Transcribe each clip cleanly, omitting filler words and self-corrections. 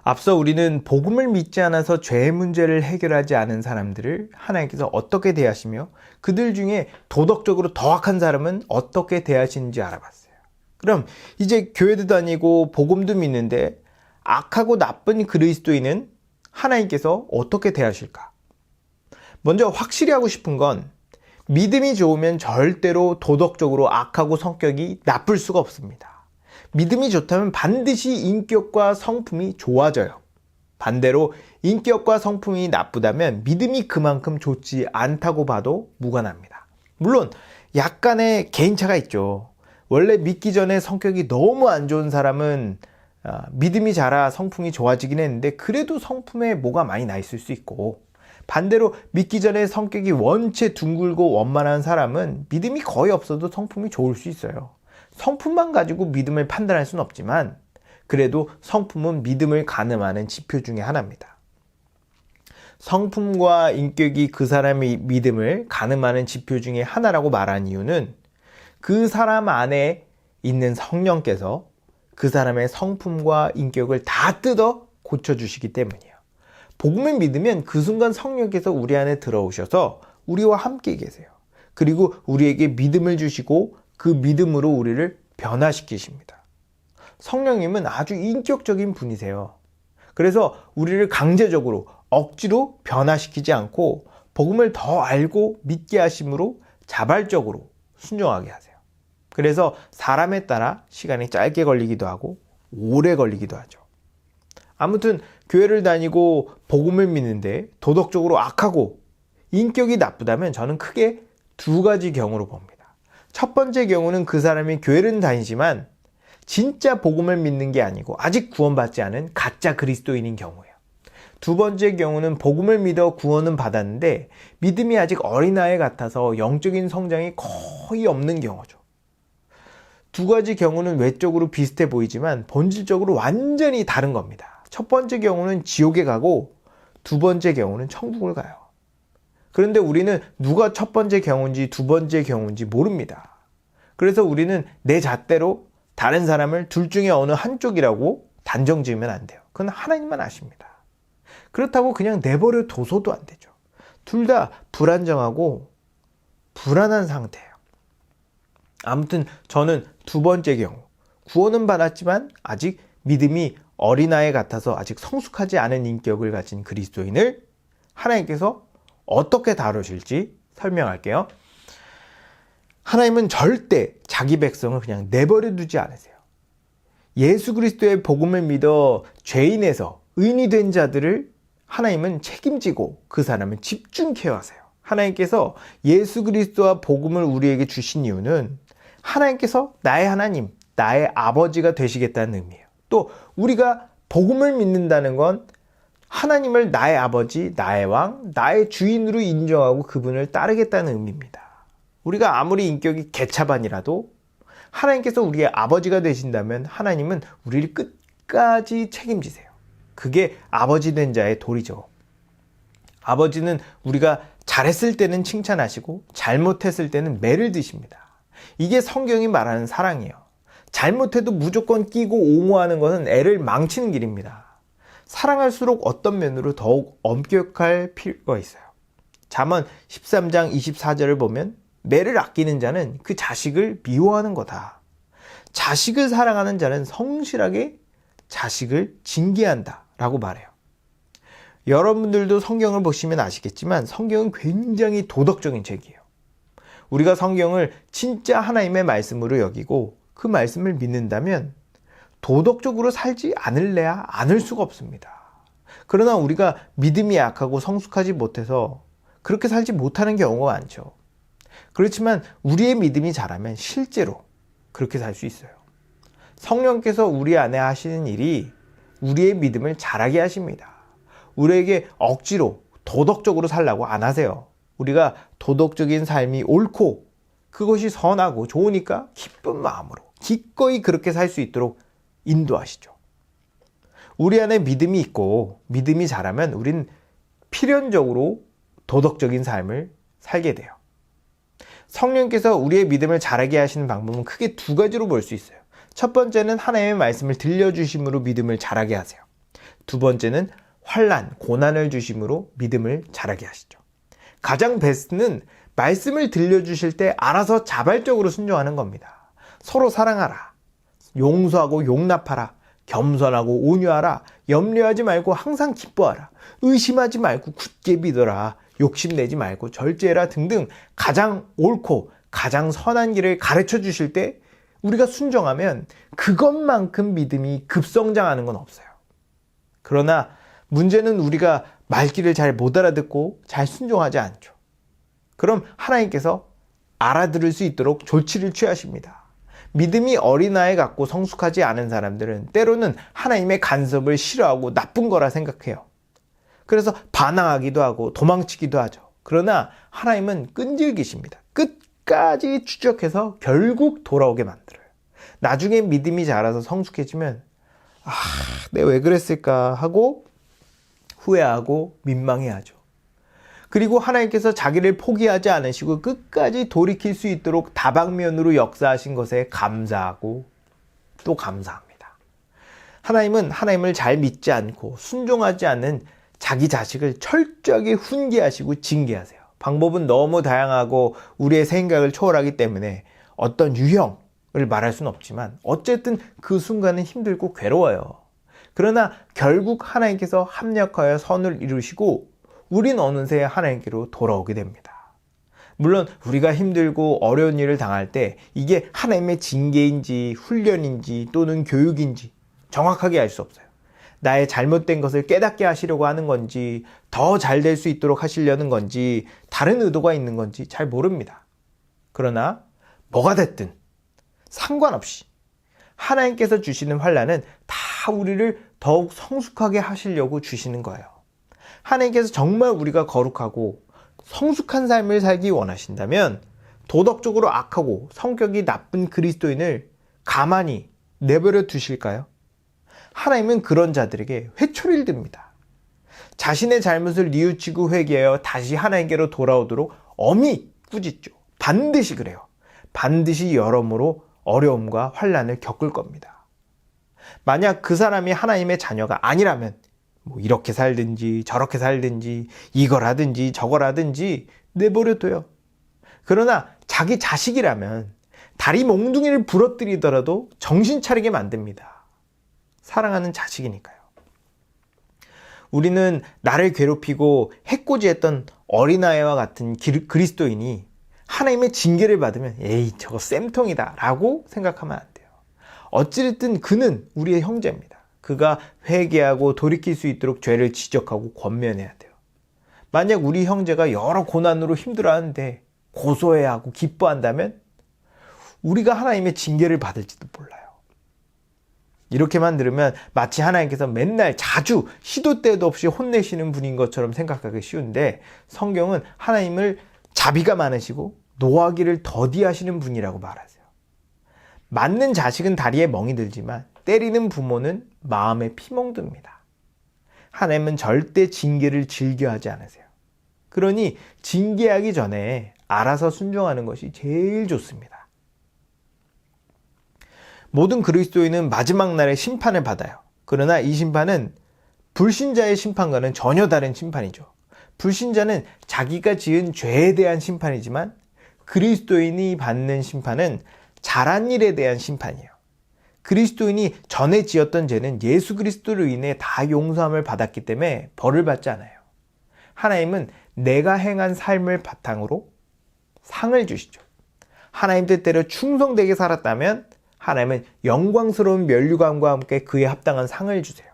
앞서 우리는 복음을 믿지 않아서 죄의 문제를 해결하지 않은 사람들을 하나님께서 어떻게 대하시며 그들 중에 도덕적으로 더 악한 사람은 어떻게 대하시는지 알아봤어요. 그럼 이제 교회도 다니고 복음도 믿는데 악하고 나쁜 그리스도인은 하나님께서 어떻게 대하실까? 먼저 확실히 하고 싶은 건 믿음이 좋으면 절대로 도덕적으로 악하고 성격이 나쁠 수가 없습니다. 믿음이 좋다면 반드시 인격과 성품이 좋아져요. 반대로 인격과 성품이 나쁘다면 믿음이 그만큼 좋지 않다고 봐도 무관합니다. 물론 약간의 개인차가 있죠. 원래 믿기 전에 성격이 너무 안 좋은 사람은 믿음이 자라 성품이 좋아지긴 했는데 그래도 성품에 뭐가 많이 나 있을 수 있고, 반대로 믿기 전에 성격이 원체 둥글고 원만한 사람은 믿음이 거의 없어도 성품이 좋을 수 있어요. 성품만 가지고 믿음을 판단할 수는 없지만 그래도 성품은 믿음을 가늠하는 지표 중에 하나입니다. 성품과 인격이 그 사람의 믿음을 가늠하는 지표 중에 하나라고 말한 이유는 그 사람 안에 있는 성령께서 그 사람의 성품과 인격을 다 뜯어 고쳐주시기 때문이에요. 복음을 믿으면 그 순간 성령께서 우리 안에 들어오셔서 우리와 함께 계세요. 그리고 우리에게 믿음을 주시고 그 믿음으로 우리를 변화시키십니다. 성령님은 아주 인격적인 분이세요. 그래서 우리를 강제적으로 억지로 변화시키지 않고 복음을 더 알고 믿게 하심으로 자발적으로 순종하게 하세요. 그래서 사람에 따라 시간이 짧게 걸리기도 하고 오래 걸리기도 하죠. 아무튼 교회를 다니고 복음을 믿는데 도덕적으로 악하고 인격이 나쁘다면 저는 크게 두 가지 경우로 봅니다. 첫 번째 경우는 그 사람이 교회는 다니지만 진짜 복음을 믿는 게 아니고 아직 구원받지 않은 가짜 그리스도인인 경우예요. 두 번째 경우는 복음을 믿어 구원은 받았는데 믿음이 아직 어린아이 같아서 영적인 성장이 거의 없는 경우죠. 두 가지 경우는 외적으로 비슷해 보이지만 본질적으로 완전히 다른 겁니다. 첫 번째 경우는 지옥에 가고 두 번째 경우는 천국을 가요. 그런데 우리는 누가 첫 번째 경우인지 두 번째 경우인지 모릅니다. 그래서 우리는 내 잣대로 다른 사람을 둘 중에 어느 한쪽이라고 단정 지으면 안 돼요. 그건 하나님만 아십니다. 그렇다고 그냥 내버려 둬서도 안 되죠. 둘 다 불안정하고 불안한 상태예요. 아무튼 저는 두 번째 경우, 구원은 받았지만 아직 믿음이 어린아이 같아서 아직 성숙하지 않은 인격을 가진 그리스도인을 하나님께서 어떻게 다루실지 설명할게요. 하나님은 절대 자기 백성을 그냥 내버려 두지 않으세요. 예수 그리스도의 복음을 믿어 죄인에서 의인이 된 자들을 하나님은 책임지고 그 사람을 집중 케어하세요. 하나님께서 예수 그리스도와 복음을 우리에게 주신 이유는 하나님께서 나의 하나님, 나의 아버지가 되시겠다는 의미예요. 또 우리가 복음을 믿는다는 건 하나님을 나의 아버지, 나의 왕, 나의 주인으로 인정하고 그분을 따르겠다는 의미입니다. 우리가 아무리 인격이 개차반이라도 하나님께서 우리의 아버지가 되신다면 하나님은 우리를 끝까지 책임지세요. 그게 아버지 된 자의 도리죠. 아버지는 우리가 잘했을 때는 칭찬하시고 잘못했을 때는 매를 드십니다. 이게 성경이 말하는 사랑이에요. 잘못해도 무조건 끼고 옹호하는 것은 애를 망치는 길입니다. 사랑할수록 어떤 면으로 더욱 엄격할 필요가 있어요. 잠언 13장 24절을 보면 매를 아끼는 자는 그 자식을 미워하는 거다. 자식을 사랑하는 자는 성실하게 자식을 징계한다 라고 말해요. 여러분들도 성경을 보시면 아시겠지만 성경은 굉장히 도덕적인 책이에요. 우리가 성경을 진짜 하나님의 말씀으로 여기고 그 말씀을 믿는다면 도덕적으로 살지 않을래야 않을 수가 없습니다. 그러나 우리가 믿음이 약하고 성숙하지 못해서 그렇게 살지 못하는 경우가 많죠. 그렇지만 우리의 믿음이 자라면 실제로 그렇게 살 수 있어요. 성령께서 우리 안에 하시는 일이 우리의 믿음을 자라게 하십니다. 우리에게 억지로 도덕적으로 살라고 안 하세요. 우리가 도덕적인 삶이 옳고 그것이 선하고 좋으니까 기쁜 마음으로 기꺼이 그렇게 살 수 있도록 인도하시죠. 우리 안에 믿음이 있고 믿음이 자라면 우린 필연적으로 도덕적인 삶을 살게 돼요. 성령께서 우리의 믿음을 자라게 하시는 방법은 크게 두 가지로 볼 수 있어요. 첫 번째는 하나님의 말씀을 들려주심으로 믿음을 자라게 하세요. 두 번째는 환난, 고난을 주심으로 믿음을 자라게 하시죠. 가장 베스트는 말씀을 들려주실 때 알아서 자발적으로 순종하는 겁니다. 서로 사랑하라, 용서하고 용납하라, 겸손하고 온유하라, 염려하지 말고 항상 기뻐하라, 의심하지 말고 굳게 믿어라, 욕심내지 말고 절제해라 등등 가장 옳고 가장 선한 길을 가르쳐 주실 때 우리가 순종하면 그것만큼 믿음이 급성장하는 건 없어요. 그러나 문제는 우리가 말귀를 잘 못 알아듣고 잘 순종하지 않죠. 그럼 하나님께서 알아들을 수 있도록 조치를 취하십니다. 믿음이 어린아이 같고 성숙하지 않은 사람들은 때로는 하나님의 간섭을 싫어하고 나쁜 거라 생각해요. 그래서 반항하기도 하고 도망치기도 하죠. 그러나 하나님은 끈질기십니다. 끝까지 추적해서 결국 돌아오게 만들어요. 나중에 믿음이 자라서 성숙해지면 내가 왜 그랬을까 하고 후회하고 민망해하죠. 그리고 하나님께서 자기를 포기하지 않으시고 끝까지 돌이킬 수 있도록 다방면으로 역사하신 것에 감사하고 또 감사합니다. 하나님은 하나님을 잘 믿지 않고 순종하지 않는 자기 자식을 철저하게 훈계하시고 징계하세요. 방법은 너무 다양하고 우리의 생각을 초월하기 때문에 어떤 유형을 말할 수는 없지만 어쨌든 그 순간은 힘들고 괴로워요. 그러나 결국 하나님께서 합력하여 선을 이루시고 우린 어느새 하나님께로 돌아오게 됩니다. 물론 우리가 힘들고 어려운 일을 당할 때 이게 하나님의 징계인지 훈련인지 또는 교육인지 정확하게 알 수 없어요. 나의 잘못된 것을 깨닫게 하시려고 하는 건지 더 잘 될 수 있도록 하시려는 건지 다른 의도가 있는 건지 잘 모릅니다. 그러나 뭐가 됐든 상관없이 하나님께서 주시는 환난은 다 우리를 더욱 성숙하게 하시려고 주시는 거예요. 하나님께서 정말 우리가 거룩하고 성숙한 삶을 살기 원하신다면 도덕적으로 악하고 성격이 나쁜 그리스도인을 가만히 내버려 두실까요? 하나님은 그런 자들에게 회초리를 듭니다. 자신의 잘못을 뉘우치고 회개하여 다시 하나님께로 돌아오도록 엄히 꾸짖죠. 반드시 그래요. 반드시 여러모로 어려움과 환난을 겪을 겁니다. 만약 그 사람이 하나님의 자녀가 아니라면 이렇게 살든지 저렇게 살든지 이걸 하든지 저걸 하든지 내버려둬요. 그러나 자기 자식이라면 다리 몽둥이를 부러뜨리더라도 정신 차리게 만듭니다. 사랑하는 자식이니까요. 우리는 나를 괴롭히고 해코지했던 어린아이와 같은 그리스도인이 하나님의 징계를 받으면 에이 저거 쌤통이다 라고 생각하면 안 돼요. 어찌됐든 그는 우리의 형제입니다. 그가 회개하고 돌이킬 수 있도록 죄를 지적하고 권면해야 돼요. 만약 우리 형제가 여러 고난으로 힘들어하는데 고소해야 하고 기뻐한다면 우리가 하나님의 징계를 받을지도 몰라요. 이렇게만 들으면 마치 하나님께서 맨날 자주 시도 때도 없이 혼내시는 분인 것처럼 생각하기 쉬운데 성경은 하나님을 자비가 많으시고 노하기를 더디하시는 분이라고 말하세요. 맞는 자식은 다리에 멍이 들지만 때리는 부모는 마음에 피멍듭니다. 하나님은 절대 징계를 즐겨하지 않으세요. 그러니 징계하기 전에 알아서 순종하는 것이 제일 좋습니다. 모든 그리스도인은 마지막 날에 심판을 받아요. 그러나 이 심판은 불신자의 심판과는 전혀 다른 심판이죠. 불신자는 자기가 지은 죄에 대한 심판이지만 그리스도인이 받는 심판은 잘한 일에 대한 심판이에요. 그리스도인이 전에 지었던 죄는 예수 그리스도로 인해 다 용서함을 받았기 때문에 벌을 받지 않아요. 하나님은 내가 행한 삶을 바탕으로 상을 주시죠. 하나님 뜻대로 충성되게 살았다면 하나님은 영광스러운 면류관과 함께 그에 합당한 상을 주세요.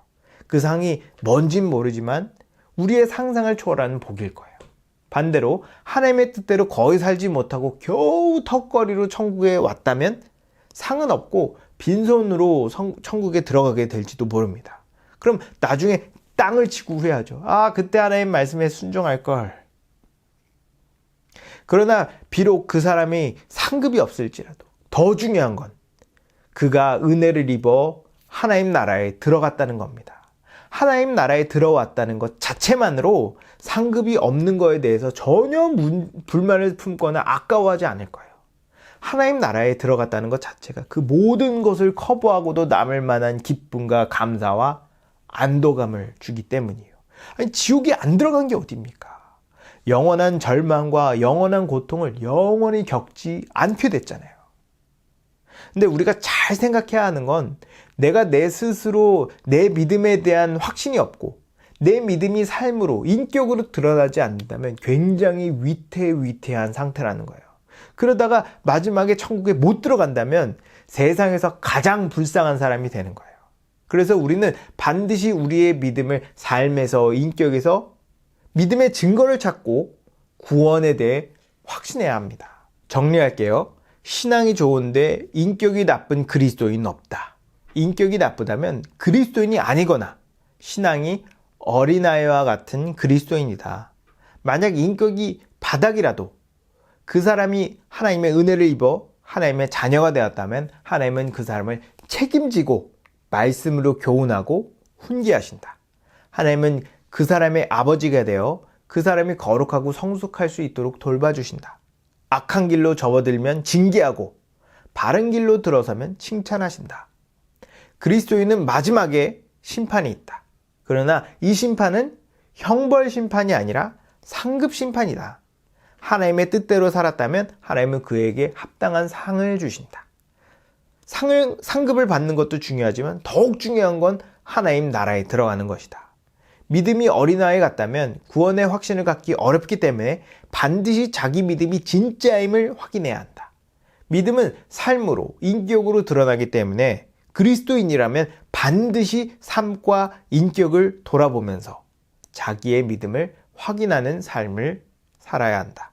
그 상이 뭔진 모르지만 우리의 상상을 초월하는 복일 거예요. 반대로 하나님의 뜻대로 거의 살지 못하고 겨우 턱걸이로 천국에 왔다면 상은 없고 빈손으로 천국에 들어가게 될지도 모릅니다. 그럼 나중에 땅을 치고 후회하죠. 그때 하나님 말씀에 순종할 걸. 그러나 비록 그 사람이 상급이 없을지라도 더 중요한 건 그가 은혜를 입어 하나님 나라에 들어갔다는 겁니다. 하나님 나라에 들어왔다는 것 자체만으로 상급이 없는 거에 대해서 전혀 불만을 품거나 아까워하지 않을 거예요. 하나님 나라에 들어갔다는 것 자체가 그 모든 것을 커버하고도 남을 만한 기쁨과 감사와 안도감을 주기 때문이에요. 아니, 지옥에 안 들어간 게 어딥니까? 영원한 절망과 영원한 고통을 영원히 겪지 않게 됐잖아요. 근데 우리가 잘 생각해야 하는 건 내가 내 스스로 내 믿음에 대한 확신이 없고 내 믿음이 삶으로 인격으로 드러나지 않는다면 굉장히 위태위태한 상태라는 거예요. 그러다가 마지막에 천국에 못 들어간다면 세상에서 가장 불쌍한 사람이 되는 거예요. 그래서 우리는 반드시 우리의 믿음을 삶에서 인격에서 믿음의 증거를 찾고 구원에 대해 확신해야 합니다. 정리할게요. 신앙이 좋은데 인격이 나쁜 그리스도인은 없다. 인격이 나쁘다면 그리스도인이 아니거나 신앙이 어린아이와 같은 그리스도인이다. 만약 인격이 바닥이라도 그 사람이 하나님의 은혜를 입어 하나님의 자녀가 되었다면 하나님은 그 사람을 책임지고 말씀으로 교훈하고 훈계하신다. 하나님은 그 사람의 아버지가 되어 그 사람이 거룩하고 성숙할 수 있도록 돌봐주신다. 악한 길로 접어들면 징계하고 바른 길로 들어서면 칭찬하신다. 그리스도인은 마지막에 심판이 있다. 그러나 이 심판은 형벌 심판이 아니라 상급 심판이다. 하나님의 뜻대로 살았다면 하나님은 그에게 합당한 상을 주신다. 상급을 받는 것도 중요하지만 더욱 중요한 건 하나님 나라에 들어가는 것이다. 믿음이 어린아이 같다면 구원의 확신을 갖기 어렵기 때문에 반드시 자기 믿음이 진짜임을 확인해야 한다. 믿음은 삶으로, 인격으로 드러나기 때문에 그리스도인이라면 반드시 삶과 인격을 돌아보면서 자기의 믿음을 확인하는 삶을 살아야 한다.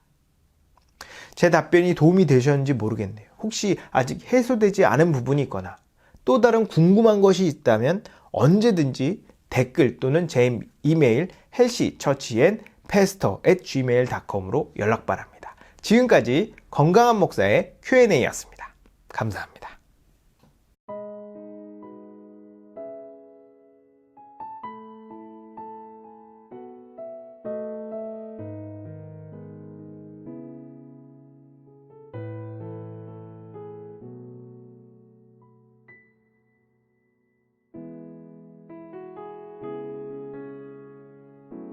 제 답변이 도움이 되셨는지 모르겠네요. 혹시 아직 해소되지 않은 부분이 있거나 또 다른 궁금한 것이 있다면 언제든지 댓글 또는 제 이메일 helsychurchandpastor@gmail.com으로 연락 바랍니다. 지금까지 건강한 목사의 Q&A였습니다. 감사합니다.